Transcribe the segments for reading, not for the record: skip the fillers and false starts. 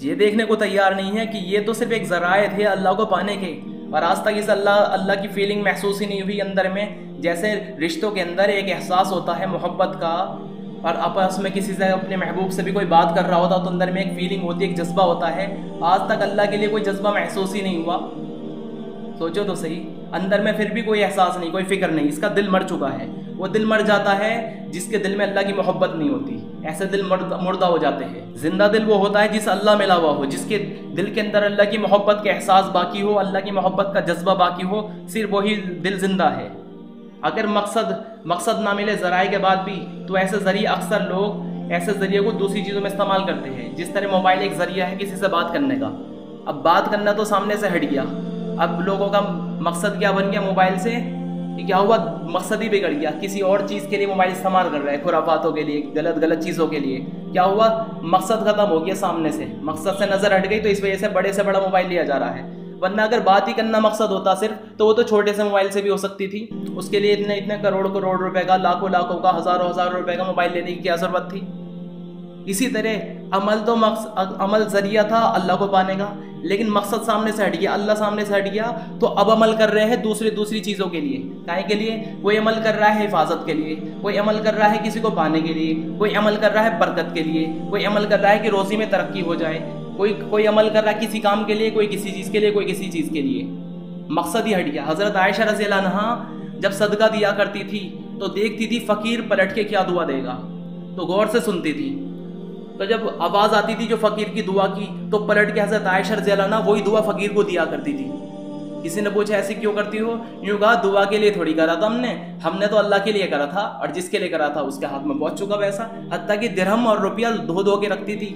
یہ دیکھنے کو تیار نہیں ہے کہ یہ تو صرف ایک ذرائع تھے اللہ کو پانے کے، اور آج تک اس اللہ کی فیلنگ محسوس ہی نہیں ہوئی اندر میں۔ جیسے رشتوں کے اندر ایک احساس ہوتا ہے محبت کا، اور آپس میں کسی سے اپنے محبوب سے بھی کوئی بات کر رہا ہوتا تو اندر میں ایک فیلنگ ہوتی ہے، ایک جذبہ ہوتا ہے، آج تک اللہ کے لیے کوئی جذبہ محسوس ہی نہیں ہوا۔ سوچو تو صحیح، اندر میں پھر بھی کوئی احساس نہیں، کوئی فکر نہیں، اس کا دل مر چکا ہے۔ وہ دل مر جاتا ہے جس کے دل میں اللہ کی محبت نہیں ہوتی، ایسے دل مردہ ہو جاتے ہیں۔ زندہ دل وہ ہوتا ہے جس اللہ ملا ہوا ہو، جس کے دل کے اندر اللہ کی محبت کا احساس باقی ہو، اللہ کی محبت کا جذبہ باقی ہو، صرف وہی دل زندہ ہے۔ اگر مقصد نہ ملے ذرائع کے بعد بھی، تو ایسے ذریعے اکثر لوگ ایسے ذریعے کو دوسری چیزوں میں استعمال کرتے ہیں۔ جس طرح موبائل ایک ذریعہ ہے کسی سے بات کرنے کا، اب بات کرنا تو سامنے سے ہٹ گیا، اب لوگوں کا مقصد کیا بن گیا موبائل سے؟ کیا ہوا؟ مقصد ہی بگڑ گیا، کسی اور چیز کے لیے موبائل استعمال کر رہے ہیں، خرافاتوں کے لیے، غلط چیزوں کے لیے۔ کیا ہوا؟ مقصد ختم ہو گیا، سامنے سے مقصد سے نظر ہٹ گئی، تو اس وجہ سے بڑے سے بڑا موبائل لیا جا رہا ہے۔ ورنہ اگر بات ہی کرنا مقصد ہوتا صرف، تو وہ تو چھوٹے سے موبائل سے بھی ہو سکتی تھی، اس کے لیے اتنے کروڑ روپے کا، لاکھوں کا، ہزاروں روپے کا موبائل لینے کی کیا ضرورت تھی؟ اسی طرح عمل ذریعہ تھا اللہ کو پانے کا، لیکن مقصد سامنے سے ہٹ گیا، اللہ سامنے سے ہٹ گیا، تو اب عمل کر رہے ہیں دوسری چیزوں کے لیے۔ کائے کے لیے؟ کوئی عمل کر رہا ہے حفاظت کے لیے، کوئی عمل کر رہا ہے کسی کو پانے کے لیے، کوئی عمل کر رہا ہے برکت کے لیے، کوئی عمل کر رہا ہے کہ روزی میں ترقی ہو جائے، کوئی عمل کر رہا ہے کسی کام کے لیے، کوئی کسی چیز کے لیے، کوئی کسی چیز کے لیے۔ مقصد ہی ہٹ گیا۔ حضرت عائشہ رضی اللہ عنہا جب صدقہ دیا کرتی تھی تو دیکھتی تھی فقیر پلٹ کے کیا دعا دے گا، تو غور سے سنتی تھی، تو جب آواز آتی تھی جو فقیر کی دعا کی، تو پلٹ کے حضرت عائشہ رضی اللہ عنہا وہی دعا فقیر کو دیا کرتی تھی۔ کسی نے پوچھا ایسے کیوں کرتی ہو؟ یوں کہا دعا کے لیے تھوڑی کرا تھا ہم نے تو اللہ کے لیے کرا تھا، اور جس کے لیے کرا تھا اس کے ہاتھ میں پہنچ چکا پیسہ، حتیٰ کہ درہم اور روپیہ دھو کے رکھتی تھی۔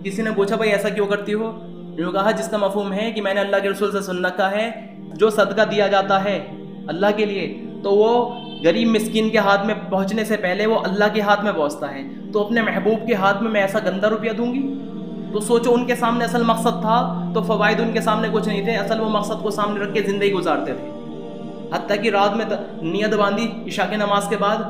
کسی نے پوچھا بھائی ایسا کیوں کرتی ہو؟ یوں کہا جس کا مفہوم ہے کہ میں نے اللہ کے رسول سے سن رکھا ہے جو صدقہ دیا جاتا ہے اللہ کے لیے تو وہ غریب مسکین کے ہاتھ میں پہنچنے سے پہلے وہ اللہ کے ہاتھ میں پہنچتا ہے، تو اپنے محبوب کے ہاتھ میں ایسا گندا روپیہ دوں گی؟ تو سوچو ان کے سامنے اصل مقصد تھا تو فوائد ان کے سامنے کچھ نہیں تھے، اصل وہ مقصد کو سامنے رکھ کے زندگی گزارتے تھے۔ حتیٰ کہ رات میں نیت باندھی عشاء کی نماز کے بعد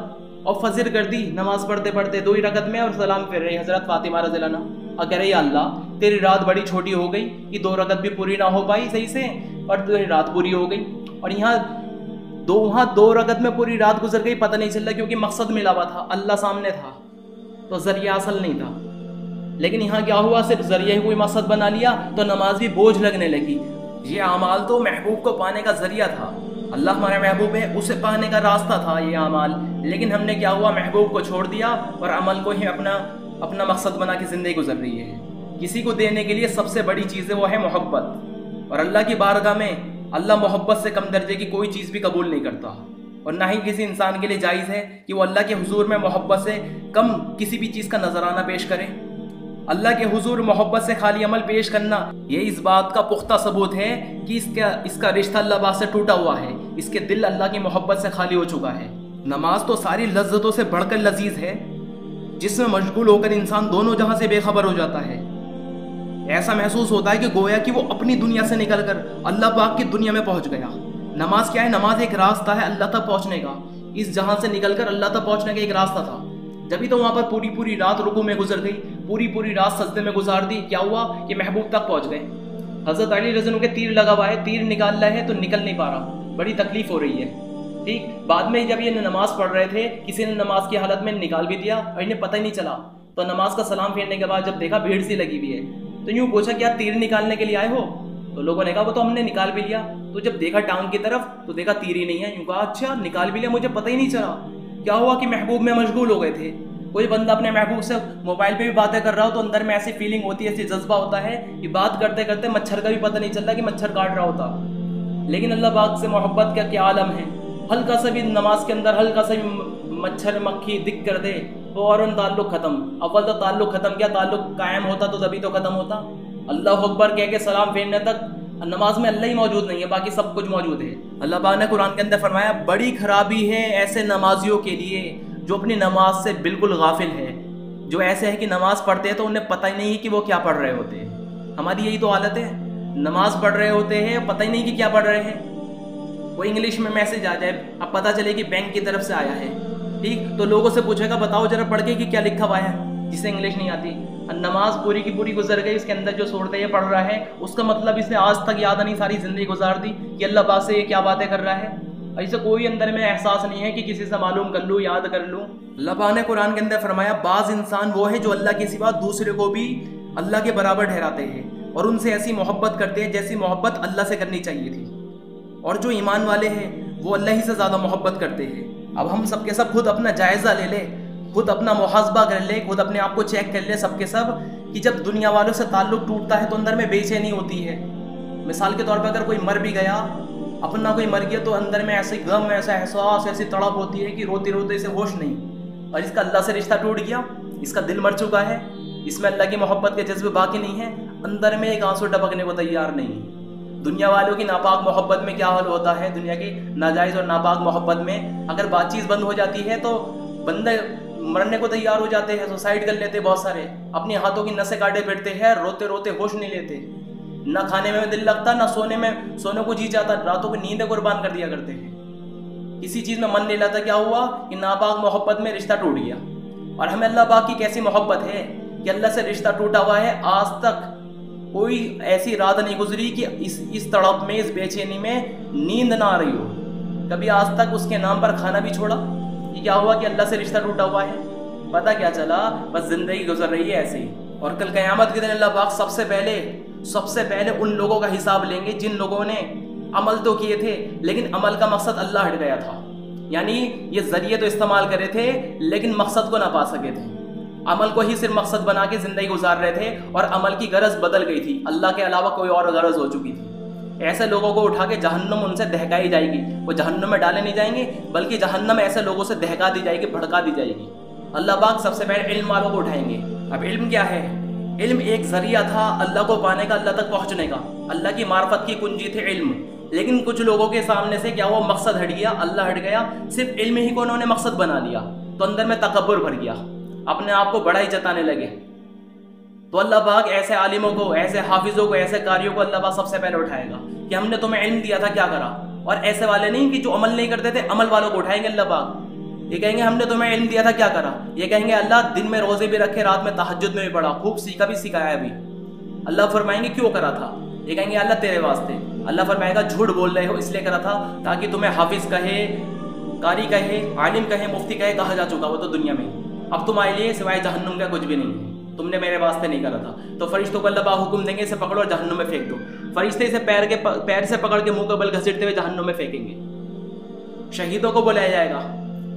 اور فجر کر دی، نماز پڑھتے 2 ہی رکعت میں، اور سلام پھر رہی حضرت فاطمہ رضی اللہ عنہا، اور کہہ رہی یا اللہ تیری رات بڑی چھوٹی ہو گئی کہ 2 رکعت بھی پوری نہ ہو پائی صحیح سے، اور تیری رات پوری ہو گئی، اور وہاں 2 رکعت میں پوری رات گزر گئی، پتہ نہیں چل رہا کیونکہ مقصد ملا ہوا تھا، اللہ سامنے تھا، تو ذریعہ اصل نہیں تھا۔ لیکن یہاں کیا ہوا؟ صرف ذریعہ ہی کوئی مقصد بنا لیا تو نماز بھی بوجھ لگنے لگی۔ یہ اعمال تو محبوب کو پانے کا ذریعہ تھا، اللہ ہمارا محبوب ہے، اسے پانے کا راستہ تھا یہ اعمال، لیکن ہم نے کیا ہوا؟ محبوب کو چھوڑ دیا اور عمل کو ہی اپنا مقصد بنا کے زندگی گزر رہی ہے۔ کسی کو دینے کے لیے سب سے بڑی چیز ہے وہ ہے محبت، اور اللہ کی بارگاہ میں اللہ محبت سے کم درجے کی کوئی چیز بھی قبول نہیں کرتا، اور نہ ہی کسی انسان کے لیے جائز ہے کہ وہ اللہ کے حضور میں محبت سے کم کسی بھی چیز کا نذرانہ پیش کرے۔ اللہ کے حضور محبت سے خالی عمل پیش کرنا یہ اس بات کا پختہ ثبوت ہے کہ اس کا رشتہ اللہ پاک سے ٹوٹا ہوا ہے، اس کے دل اللہ کی محبت سے خالی ہو چکا ہے۔ نماز تو ساری لذتوں سے بڑھ کر لذیذ ہے، جس میں مشغول ہو کر انسان دونوں جہاں سے بے خبر ہو جاتا ہے۔ ایسا محسوس ہوتا ہے کہ گویا کہ وہ اپنی دنیا سے نکل کر اللہ پاک کی دنیا میں پہنچ گیا۔ نماز کیا ہے؟ نماز ایک راستہ ہے اللہ تک پہنچنے کا، اس جہاں سے نکل کر اللہ تک پہنچنے کا ایک راستہ تھا۔ جبھی تو وہاں پر پوری رات رکوع میں گزر گئی، پوری رات سجدے میں گزار دی، کیا ہوا کہ محبوب تک پہنچ گئے۔ حضرت علی رضی اللہ عنہ کے تیر لگا ہوا ہے، تیر نکال رہے ہیں تو نکل نہیں پا رہا، بڑی تکلیف ہو رہی ہے، ٹھیک۔ بعد میں جب یہ نماز پڑھ رہے تھے کسی نے نماز کی حالت میں نکال بھی دیا اور انہیں پتہ ہی نہیں چلا، تو نماز کا سلام پھیرنے کے بعد جب دیکھا بھیڑ سی لگی ہوئی ہے تو یوں پوچھا کیا تیر نکالنے کے لیے آئے ہو؟ تو لوگوں نے کہا وہ تو ہم نے نکال بھی لیا۔ تو جب دیکھا ٹانگ کی طرف تو دیکھا تیر ہی نہیں ہے، یوں کہا اچھا نکال بھی لیا، مجھے پتہ ہی نہیں چلا۔ کیا ہوا کہ محبوب میں مشغول ہو گئے تھے۔ کوئی بندہ اپنے محبوب سے موبائل پہ بھی باتیں کر رہا ہو تو اندر میں ایسی فیلنگ ہوتی ہے، ایسی جذبہ ہوتا ہے کہ بات کرتے کرتے مچھر کا بھی پتہ نہیں چلتا کہ مچھر کاٹ رہا ہوتا۔ لیکن اللہ پاک سے محبت کا کیا عالم ہے، ہلکا سا بھی نماز کے اندر ہلکا سا بھی مچھر مکھی دکھ کر دے تو اور تعلق ختم۔ اول تو تعلق ختم کیا، تعلق قائم ہوتا تو تبھی تو ختم ہوتا۔ اللہ اکبر کہہ کے سلام پھیرنے تک نماز میں اللہ ہی موجود نہیں ہے، باقی سب کچھ موجود ہے۔ اللہ پاک نے قرآن کے اندر فرمایا بڑی خرابی ہے ایسے نمازیوں کے لیے جو اپنی نماز سے بالکل غافل ہے، جو ایسے ہے کہ نماز پڑھتے ہیں تو انہیں پتہ ہی نہیں کہ وہ کیا پڑھ رہے ہوتے ہیں۔ ہماری یہی تو حالت ہے، نماز پڑھ رہے ہوتے ہیں پتہ ہی نہیں کہ کیا پڑھ رہے ہیں۔ کوئی انگلش میں میسج آ جائے، اب پتہ چلے کہ بینک کی طرف سے آیا ہے، ٹھیک، تو لوگوں سے پوچھے گا بتاؤ ذرا پڑھ کے کہ کیا لکھا ہوا ہے، جسے انگلش نہیں آتی، نماز پوری کی پوری گزر گئی، اس کے اندر جو صورتیں یہ پڑھ رہا ہے اس کا مطلب اس نے آج تک یاد نہیں، ساری زندگی گزار دی کہ اللہ پاک سے یہ کیا باتیں کر رہا ہے، اور اسے کوئی اندر میں احساس نہیں ہے کہ کسی سے معلوم کر لوں، یاد کر لوں۔ اللہ پاک نے قرآن کے اندر فرمایا بعض انسان وہ ہیں جو اللہ کے سوا دوسرے کو بھی اللہ کے برابر ٹھہراتے ہیں اور ان سے ایسی محبت کرتے ہیں جیسی محبت اللہ سے کرنی چاہیے تھی، اور جو ایمان والے ہیں وہ اللہ ہی سے زیادہ محبت کرتے ہیں۔ اب ہم سب کے سب خود اپنا جائزہ لے لیں، خود اپنا محاسبہ کر لے، خود اپنے آپ کو چیک کر لے سب کے سب کہ جب دنیا والوں سے تعلق ٹوٹتا ہے تو اندر میں بے چینی ہوتی ہے۔ مثال کے طور پہ اگر کوئی مر بھی گیا، اپنا کوئی مر گیا، تو اندر میں ایسے غم، ایسا احساس، ایسی تڑپ ہوتی ہے کہ روتے روتے اسے ہوش نہیں، اور اس کا اللہ سے رشتہ ٹوٹ گیا، اس کا دل مر چکا ہے، اس میں اللہ کی محبت کے جذبے باقی نہیں ہے، اندر میں ایک آنسو ٹپکنے کو تیار نہیں۔ دنیا والوں کی ناپاک محبت میں کیا حال ہوتا ہے، دنیا کی ناجائز اور ناپاک محبت میں اگر بات چیز بند ہو جاتی ہے تو بندے مرنے کو تیار ہو جاتے ہیں، سوسائڈ کر لیتے، بہت سارے اپنے ہاتھوں کی نسیں کاٹے پھرتے ہیں، روتے روتے ہوش نہیں لیتے، نہ کھانے میں دل لگتا، نہ سونے کو جی چاہتا، راتوں کو نیندیں قربان کر دیا کرتے ہیں، کسی چیز میں من نہیں لگتا۔ کیا ہوا کہ ناپاک محبت میں رشتہ ٹوٹ گیا۔ اور ہمیں اللہ پاک کی کیسی محبت ہے کہ اللہ سے رشتہ ٹوٹا ہوا ہے، آج تک کوئی ایسی رات نہیں گزری کہ اس تڑپ میں، اس بے چینی میں نیند نہ آ رہی ہو، کبھی آج تک اس کے نام پر کھانا بھی چھوڑا۔ یہ کیا ہوا کہ اللہ سے رشتہ ٹوٹا ہوا ہے، پتہ کیا چلا، بس زندگی گزر رہی ہے ایسے ہی۔ اور کل قیامت کے دن اللہ پاک سب سے پہلے ان لوگوں کا حساب لیں گے جن لوگوں نے عمل تو کیے تھے لیکن عمل کا مقصد اللہ ہٹ گیا تھا، یعنی یہ ذریعے تو استعمال کرے تھے لیکن مقصد کو نہ پا سکے تھے، عمل کو ہی صرف مقصد بنا کے زندگی گزار رہے تھے اور عمل کی غرض بدل گئی تھی، اللہ کے علاوہ کوئی اور غرض ہو چکی تھی۔ ایسے لوگوں کو اٹھا کے جہنم ان سے دہکائی جائے گی، وہ جہنم میں ڈالے نہیں جائیں گے بلکہ جہنم ایسے لوگوں سے دہکا دی جائے گی، بھڑکا دی جائے گی۔ اللہ پاک سب سے پہلے علم والوں کو اٹھائیں گے۔ اب علم کیا ہے؟ علم ایک ذریعہ تھا اللہ کو پانے کا، اللہ تک پہنچنے کا، اللہ کی معرفت کی کنجی تھے علم، لیکن کچھ لوگوں کے سامنے سے کیا ہوا، مقصد ہٹ گیا، اللہ ہٹ گیا، صرف علم ہی کو انہوں نے مقصد بنا لیا، تو اندر میں تکبر بھر گیا، اپنے آپ کو بڑا ہی جتانے لگے۔ تو اللہ پاک ایسے عالموں کو، ایسے حافظوں کو، ایسے قاریوں کو اللہ پاک سب سے پہلے اٹھائے گا کہ ہم نے تمہیں علم دیا تھا کیا کرا، اور ایسے والے نہیں کہ جو عمل نہیں کرتے تھے، عمل والوں کو اٹھائیں گے اللہ پاک، یہ کہیں گے ہم نے تمہیں علم دیا تھا کیا کرا، یہ کہیں گے اللہ دن میں روزے بھی رکھے، رات میں تہجد میں بھی پڑھا، خوب سیکھا بھی سکھایا بھی، اللہ فرمائیں گے کیوں کرا تھا، یہ کہیں گے اللہ تیرے واسطے، اللہ فرمائے گا جھوٹ بول رہے ہو اس لیے کرا تھا تاکہ تمہیں حافظ کہے، قاری کہے، عالم کہے، مفتی کہے، کہا جا چکا وہ تو دنیا میں، اب تمہارے لیے سوائے جہنم کا کچھ بھی نہیں ہے، تم نے میرے واسطے نہیں کرا تھا۔ تو فرشتوں کو اللہ پاک حکم دیں گے اسے پکڑو اور جہنم میں پھینک دو، فرشتے اسے پیر سے پکڑ کے منہ کے بل گھسیٹتے ہوئے جہنم میں پھینکیں گے۔ شہیدوں کو بلایا جائے گا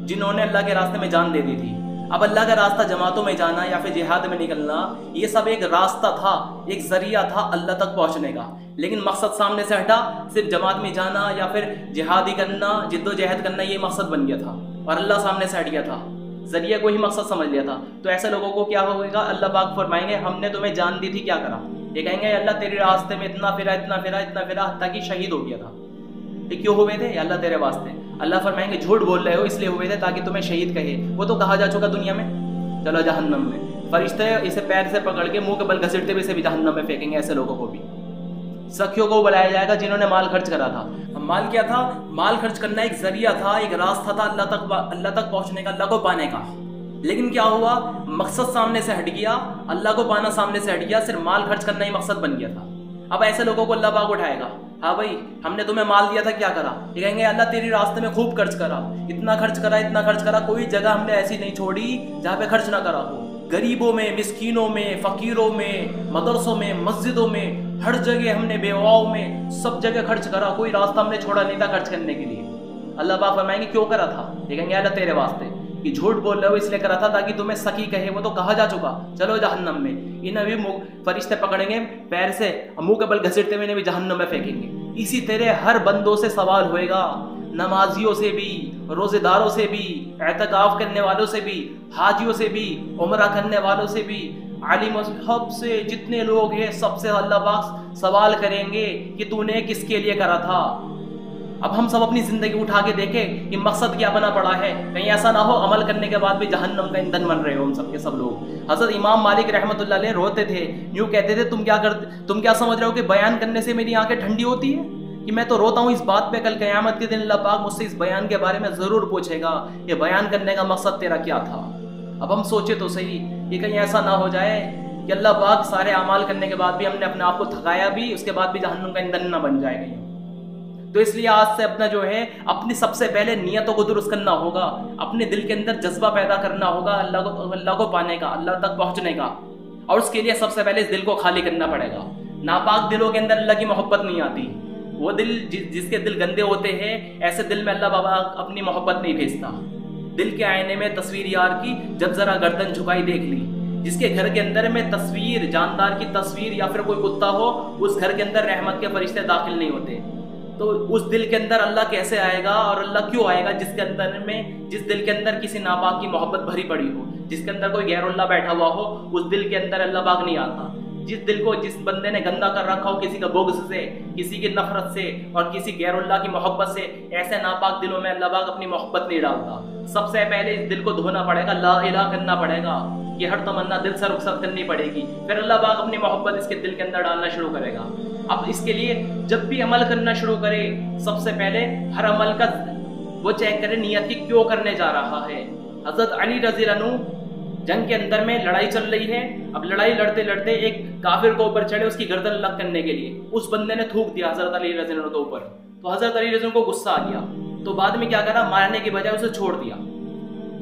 جنہوں نے اللہ کے راستے میں جان دے دی تھی۔ اب اللہ کا راستہ جماعتوں میں جانا یا پھر جہاد میں نکلنا، یہ سب ایک راستہ تھا، ایک ذریعہ تھا اللہ تک پہنچنے کا، لیکن مقصد سامنے سے ہٹا، صرف جماعت میں جانا یا پھر جہادی کرنا، جد و جہد کرنا، یہ مقصد بن گیا تھا اور اللہ سامنے سے ہٹ گیا تھا، ذریعہ کو ہی مقصد سمجھ لیا تھا۔ تو ایسے لوگوں کو کیا ہوگا، اللہ پاک فرمائیں گے ہم نے تمہیں جان دی تھی کیا کرا، یہ کہیں گے اللہ تیرے راستے میں اتنا پھرا اتنا پھرا اتنا پھرا حتیٰ کہ شہید ہو گیا تھا، یہ کیوں ہوئے تھے، اللہ تیرے واسطے۔ اللہ فرمائیں گے جھوٹ بول رہے ہو اس لیے ہوئے تھے تاکہ تمہیں شہید کہے، وہ تو کہا جا چکا دنیا میں، چلو جہنم میں۔ فرشتے اسے پیر سے پکڑ کے منہ کے بل گھسیٹتے ہوئے اسے بھی جہنم میں پھینکیں گے، ایسے لوگوں کو بھی۔ سخیوں کو بلایا جائے گا جنہوں نے مال خرچ کرا تھا۔ مال کیا تھا؟ مال خرچ کرنا ایک ذریعہ تھا، ایک راستہ تھا اللہ تک پہنچنے کا، اللہ کو پانے کا، لیکن کیا ہوا، مقصد سامنے سے ہٹ گیا، اللہ کو پانا سامنے سے ہٹ گیا، صرف مال خرچ کرنا ہی مقصد بن گیا تھا۔ اب ایسے لوگوں کو اللہ پاک اٹھائے گا، ہاں بھائی ہم نے تمہیں مال دیا تھا کیا کرا، یہ کہیں گے اللہ تیری راستے میں خوب خرچ کرا، اتنا خرچ کرا اتنا خرچ کرا، کوئی جگہ ہم نے ایسی نہیں چھوڑی جہاں پہ خرچ نہ کرا ہو، غریبوں میں، مسکینوں میں، فقیروں میں، مدرسوں میں، مسجدوں میں، ہر جگہ ہم نے بیواؤں میں، سب جگہ خرچ کرا، کوئی راستہ ہم نے چھوڑا نہیں تھا خرچ کرنے کے لیے۔ اللہ پاک فرمائیں گے کیوں کرا تھا، یہ کہیں گے اللہ تیرے واسطے، کہ جھوٹ بول رہے ہو اس لیے کرا تھا تاکہ تمہیں سکی کہے، وہ تو کہا جا چکا، چلو جہنم میں۔ انہیں بھی فرشتے پکڑیں گے پیر سے، منہ کے بل گھسیٹتے ہوئے انہیں بھی جہنم میں پھینکیں گے۔ اسی طرح ہر بندوں سے سوال ہوئے گا، نمازیوں سے بھی، روزے داروں سے بھی، اعتکاف کرنے والوں سے بھی، حاجیوں سے بھی، عمرہ کرنے والوں سے بھی، عالم سب سے، جتنے لوگ ہیں سب سے اللہ پاک سوال کریں گے کہ تو نے کس کے لیے کرا تھا۔ اب ہم سب اپنی زندگی اٹھا کے دیکھیں کہ مقصد کیا بنا پڑا ہے، کہیں ایسا نہ ہو عمل کرنے کے بعد بھی جہنم کا ایندھن بن رہے ہو ہم سب کے سب لوگ۔ حضرت امام مالک رحمۃ اللہ علیہ روتے تھے، یوں کہتے تھے تم کیا سمجھ رہے ہو کہ بیان کرنے سے میری آنکھیں ٹھنڈی ہوتی ہے، کہ میں تو روتا ہوں اس بات پہ، کل قیامت کے دن اللہ پاک مجھ سے اس بیان کے بارے میں ضرور پوچھے گا کہ بیان کرنے کا مقصد تیرا کیا تھا۔ اب ہم سوچے تو صحیح کہ کہیں ایسا نہ ہو جائے کہ اللہ پاک سارے اعمال کرنے کے بعد بھی ہم نے اپنے آپ کو تھکایا بھی، اس کے بعد بھی جہنم کا ایندھن نہ بن جائے کہیں۔ تو اس لیے آج سے اپنا جو ہے اپنی سب سے پہلے نیتوں کو درست کرنا ہوگا، اپنے دل کے اندر جذبہ پیدا کرنا ہوگا اللہ کو پانے کا، اللہ تک پہنچنے کا، اور اس کے لیے سب سے پہلے اس دل کو خالی کرنا پڑے گا۔ ناپاک دلوں کے اندر اللہ کی محبت نہیں آتی، وہ دل جس کے دل گندے ہوتے ہیں ایسے دل میں اللہ بابا اپنی محبت نہیں بھیجتا۔ دل کے آئینے میں تصویر یار کی جب ذرا گردن جھکائی دیکھ لی، جس کے گھر کے اندر میں تصویر جاندار کی تصویر یا پھر کوئی کتا ہو، اس گھر کے اندر رحمت کے فرشتے داخل نہیں ہوتے۔ تو اس دل کے اندر اللہ کیسے آئے گا اور اللہ کیوں آئے گا جس دل کے اندر کسی ناپاک کی محبت بھری پڑی ہو، جس کے اندر کوئی غیر اللہ بیٹھا ہوا ہو، اس دل کے اندر اللہ پاک نہیں آتا۔ جس بندے نے گندا کر رکھا ہو کسی کا بغض سے، کسی کی نفرت سے اور کسی غیر اللہ کی محبت سے، ایسے ناپاک دلوں میں اللہ پاک اپنی محبت نہیں ڈالتا۔ سب سے پہلے اس دل کو دھونا پڑے گا، لا الہ کرنا پڑے گا، یہ ہر تمنا دل سے رخصت کرنی پڑے گی، پھر اللہ پاک اپنی محبت اس کے دل کے اندر ڈالنا شروع کرے گا۔ اب اس کے لیے جب بھی عمل کرنا شروع کرے، سب سے پہلے ہر عمل کا وہ چیک کرے نیت کی کیوں کرنے جا رہا ہے۔ حضرت علی رضی اللہ عنہ جنگ کے اندر میں لڑائی چل رہی ہے، اب لڑائی لڑتے لڑتے ایک کافر کو اوپر چڑھے اس کی گردن الگ کرنے کے لیے، اس بندے نے تھوک دیا حضرت علی رضی اللہ عنہ کے اوپر، تو حضرت علی رضی اللہ عنہ کو غصہ آ گیا، تو بعد میں کیا کرا، مارنے کی بجائے اسے چھوڑ دیا۔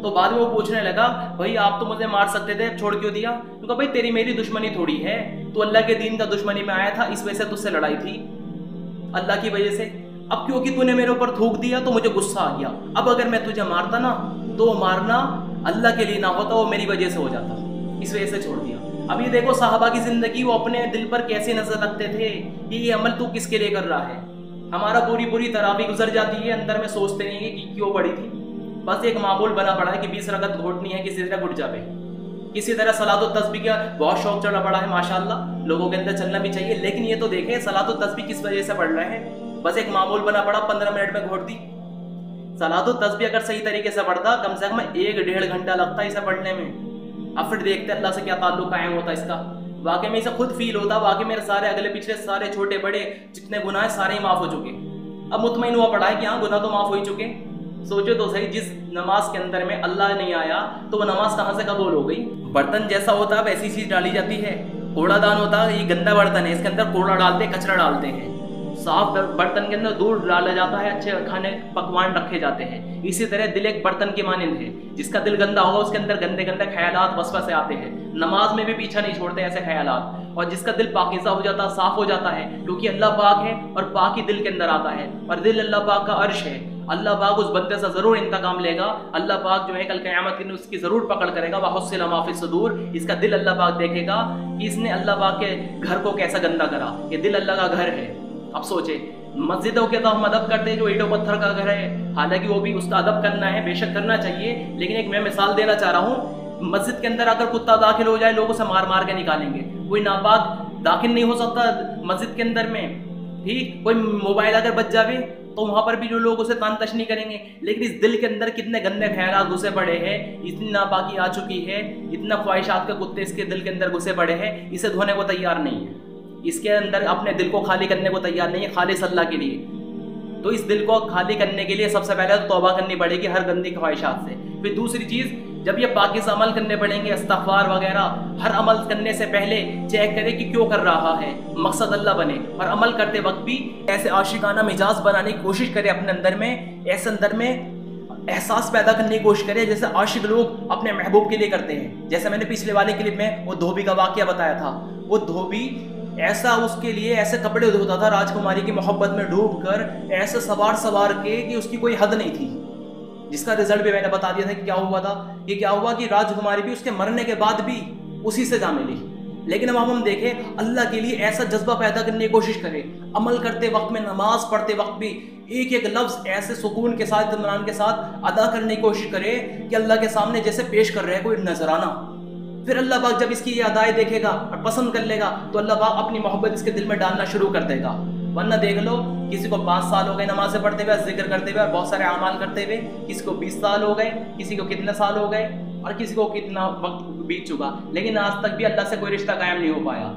تو بعد میں وہ پوچھنے لگا بھائی آپ تو مجھے مار سکتے تھے، چھوڑ کیوں دیا؟ تو کہا بھائی تیری میری دشمنی تھوڑی ہے، تو اللہ کے دین کا دشمنی میں آیا تھا، اس وجہ سے تجھ سے لڑائی تھی اللہ کی وجہ سے، اب کیونکہ تو نے میرے اوپر تھوک دیا تو مجھے غصہ آ گیا، اب اگر میں تجھے مارتا نا تو وہ مارنا اللہ کے لیے نہ ہوتا، وہ میری وجہ سے ہو جاتا، اس وجہ سے چھوڑ دیا۔ اب یہ دیکھو صحابہ کی زندگی، وہ اپنے دل پر کیسے نظر رکھتے تھے کہ یہ عمل تو کس کے لیے کر رہا ہے۔ ہمارا پوری تراویح گزر جاتی ہے، اندر میں سوچتے نہیں ہیں کہ کیوں پڑی تھی، بس ایک معمول بنا پڑا ہے کہ 20 رکعت گھوٹنی ہے، کسی طرح گھٹ جاوے، کسی طرح صلاۃ و تسبیح کا بہت شوق چڑھا پڑا ہے، ماشاءاللہ لوگوں کے اندر چلنا بھی چاہیے، لیکن یہ تو دیکھیں صلاۃ و تسبیح کس وجہ سے پڑھ رہے ہیں، بس ایک معمول بنا پڑا 15 منٹ میں گھوٹ دی۔ صلاۃ و تسبیح اگر صحیح طریقے سے پڑھتا کم سے کم 1-1.5 گھنٹہ لگتا ہے اسے پڑھنے میں، اب پھر دیکھتے اللہ سے کیا تعلق قائم ہوتا اس کا، واقعی میں اسے خود فیل ہوتا واقعی میرے سارے اگلے پچھلے سارے چھوٹے بڑے جتنے گناہ ہیں سارے ہی معاف ہو چکے، اب مطمئن ہوا پڑا ہے کہ ہاں گناہ تو معاف ہو ہی چکے۔ سوچو تو صحیح، جس نماز کے اندر میں اللہ نہیں آیا تو وہ نماز کہاں سے قبول ہو گئی؟ برتن جیسا ہوتا ہے ویسی چیز ڈالی جاتی ہے، کوڑا دان ہوتا ہے، یہ گندا برتن ہے، اس کے اندر کوڑا ڈالتے ہیں، کچرا ڈالتے ہیں، صاف برتن کے اندر دودھ ڈالا جاتا ہے، اچھے کھانے پکوان رکھے جاتے ہیں۔ اسی طرح دل ایک برتن کے مانند ہے، جس کا دل گندا ہوگا اس کے اندر گندے گندے خیالات وسوسے آتے ہیں، نماز میں بھی پیچھا نہیں چھوڑتے ایسے خیالات، اور جس کا دل پاکیزہ ہو جاتا ہے، صاف ہو جاتا ہے، کیونکہ اللہ پاک ہے اور پاک ہی دل کے اندر آتا ہے، اور دل اللہ پاک کا عرش ہے، اللہ پاک اس بندے سے ضرور انتقام لے گا، اللہ پاک جو ہے کل قیامت کے دن اس کی ضرور پکڑ کرے گا، وَحُصِّلَ مَا فِي الصُّدُورِ، اس کا دل اللہ پاک دیکھے گا کہ اس نے اللہ پاک کے گھر کو کیسا گندا کرا، یہ دل اللہ کا گھر ہے۔ اب سوچے مسجدوں کے تو ہم ادب کرتے ہیں جو اینٹوں پتھر کا گھر ہے، حالانکہ وہ بھی اس کا ادب کرنا ہے، بے شک کرنا چاہیے، لیکن ایک میں مثال دینا چاہ رہا ہوں، مسجد کے اندر اگر کتا داخل ہو جائے لوگ اسے مار مار کے نکالیں گے، کوئی ناپاک داخل نہیں ہو سکتا مسجد کے اندر میں، ٹھیک، کوئی موبائل اگر بچ جاوے تو وہاں پر بھی جو لوگ اسے تان تشنی کریں گے، لیکن اس دل کے اندر کتنے گندے خیالات گھسے پڑے ہیں، اتنی ناپاکی آ چکی ہے، اتنا خواہشات کے کتے اس کے دل کے اندر گھسے پڑے ہیں، اسے دھونے کو تیار نہیں ہے، اس کے اندر اپنے دل کو خالی کرنے کو تیار نہیں ہے خالص اللہ کے لیے۔ تو اس دل کو خالی کرنے کے لیے سب سے پہلے توبہ کرنی پڑے گی ہر گندی خواہشات سے، پھر دوسری چیز جب یہ پاکیزہ عمل کرنے پڑیں گے، استغفار وغیرہ، ہر عمل کرنے سے پہلے چیک کرے کہ کیوں کر رہا ہے، مقصد اللہ بنے، اور عمل کرتے وقت بھی ایسے عاشقانہ مزاج بنانے کی کوشش کرے اپنے اندر میں، ایسے اندر میں احساس پیدا کرنے کی کوشش کرے جیسے عاشق لوگ اپنے محبوب کے لیے کرتے ہیں، جیسے میں نے پچھلے والے کلپ میں وہ دھوبی کا واقعہ بتایا تھا، وہ دھوبی ایسا اس کے لیے ایسے کپڑے دھوتا تھا راجکماری کی محبت میں ڈوب کر، ایسے سوار کے کہ اس کی کوئی حد نہیں تھی، جس کا رزلٹ بھی میں نے بتا دیا تھا کہ کیا ہوا تھا، یہ کیا ہوا کہ راجکماری بھی اس کے مرنے کے بعد بھی اسی سے جا ملی۔ لیکن اب ہم دیکھیں اللہ کے لیے ایسا جذبہ پیدا کرنے کی کوشش کرے، عمل کرتے وقت میں، نماز پڑھتے وقت بھی ایک ایک لفظ ایسے سکون کے ساتھ، اطمینان کے ساتھ ادا کرنے کی کوشش کرے کہ اللہ کے سامنے جیسے پیش کر رہے کوئی نذرانہ، پھر اللہ پاک جب اس کی یہ ادائیں دیکھے گا اور پسند کر لے گا تو اللہ پاک اپنی محبت اس کے دل میں ڈالنا شروع کر دے گا۔ ورنہ دیکھ لو کسی کو 5 سال ہو گئے نمازیں پڑھتے ہوئے، ذکر کرتے ہوئے، بہت سارے اعمال کرتے ہوئے، کسی کو 20 سال ہو گئے، کسی کو کتنے سال ہو گئے، اور کسی کو کتنا وقت بیت چکا، لیکن آج تک بھی اللہ سے کوئی رشتہ قائم نہیں ہو پایا،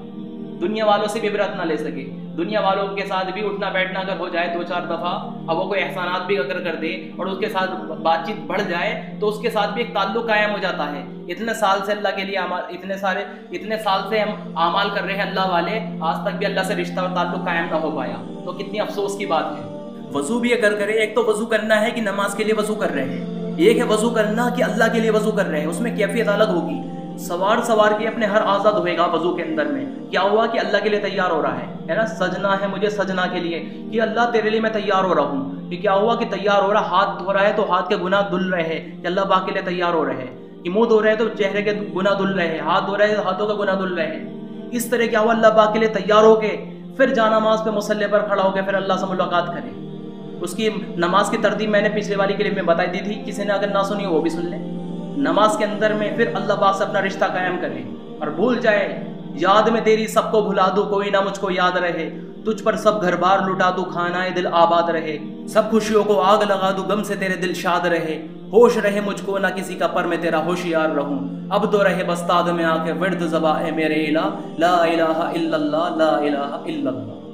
دنیا والوں سے بھی عبرت نہ لے سکے، دنیا والوں کے ساتھ بھی اٹھنا بیٹھنا اگر ہو جائے 2-4 دفعہ، اب وہ کوئی احسانات بھی اگر کر دے اور اس کے ساتھ بات چیت بڑھ جائے تو اس کے ساتھ بھی ایک تعلق قائم ہو جاتا ہے. اتنے سال سے اللہ کے لیے اتنے سال سے ہم اعمال کر رہے ہیں اللہ والے، آج تک بھی اللہ سے رشتہ اور تعلق قائم نہ ہو پایا، تو کتنی افسوس کی بات ہے. وضو بھی اگر کرے، ایک تو وضو کرنا ہے کہ نماز کے لیے وضو کر رہے ہیں، ایک ہے وضو کرنا کہ اللہ کے لیے وضو کر رہے ہیں، اس میں کیفیت الگ ہوگی. سوار کے اپنے ہر اعضاء دھوئے گا وضو کے اندر میں. کیا ہوا کہ اللہ کے لیے تیار ہو رہا ہے نا، سجنا ہے مجھے سجنا کے لیے کہ اللہ تیرے لیے میں تیار ہو رہا ہوں. کہ کیا ہوا کہ تیار ہو رہا، ہاتھ دھو رہا ہے تو ہاتھ کے گناہ دھل رہے ہیں کہ اللہ پاک کے لیے تیار ہو رہے ہیں. کہ منہ دھو رہے ہیں تو چہرے کے گناہ دھل رہے ہیں، ہاتھ دھو رہے ہیں تو ہاتھوں کے گناہ دھل رہے ہیں. اس طرح کیا ہوا، اللہ پاک کے لیے تیار ہو کے پھر جانماز پہ مصلی پر کھڑا ہو کے پھر اللہ سے ملاقات کرے. اس کی نماز کی ترتیب میں نے پچھلے والی کلپ میں بتائی دی تھی، کسی نے اگر نہ سنی وہ بھی سن لے. نماز کے اندر میں پھر اللہ پاک سے اپنا رشتہ قائم کرے اور بھول جائے. یاد میں تیری سب کو بھلا دوں، کوئی نہ مجھ کو یاد رہے، تجھ پر سب گھر بار لٹا دوں، کھانائے دل آباد رہے. سب خوشیوں کو آگ لگا دوں، غم سے تیرے دل شاد رہے. ہوش رہے مجھ کو نہ کسی کا، پر میں تیرا ہوشیار رہوں. اب تو رہے بستاد میں آ کے ورد زبا اے میرے الہ، لا الہ الا اللہ لا الہ الا اللہ.